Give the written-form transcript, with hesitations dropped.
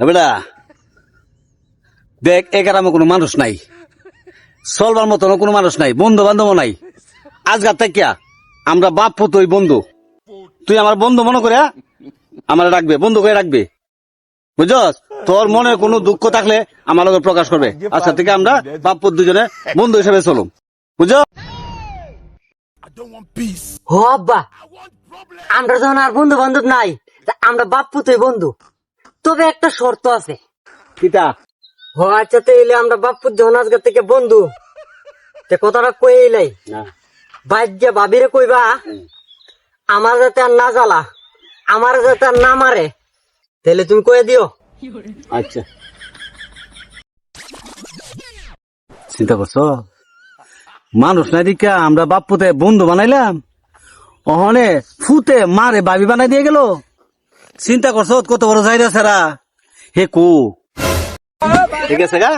বেটা দেখ, এ গ্রামে কোনো মানুষ নাই, চলবার মতন কোনো মানুষ নাই, বন্ধু বান্ধব নাই। আজকাল থেকে আমরা বাপ পুতই বন্ধু। তুই আমার বন্ধু মনে করে আমার রাখবে, বন্ধু করে রাখবে, বুঝছস? তোর মনে কোনো দুঃখ থাকলে আমার লগে প্রকাশ করবে। আজকাল থেকে আমরা বাপ পুত দুজনে বন্ধু হিসেবে চলুম, বুঝছো? ও আব্বা, আমরা যখন আর বন্ধু বান্ধব নাই, তা আমরা বাপ পুতই বন্ধু। তবে একটা শর্ত আছে। কিতা? ও আচ্ছা, তাইলে আমরা বাপ পুত যখন আজকের থেকে বন্ধু, তে কথাটা কই এলাই বাইজা ভাবিরে কইবা আমার যাতে আর না জ্বালা, আমার যাতে আর না মারে, তাহলে তুমি কয়ে দিও। আচ্ছা, চিন্তা করছো? মানুষ নাই দিকে আমরা বাপ পুতে বন্ধু বানাইলাম, ওখানে ফুতে মারে বাবি বানাই দিয়ে গেল। চিন্তা করছো কত বড় যাইরা সেরা হে কু? ঠিক আছে গা।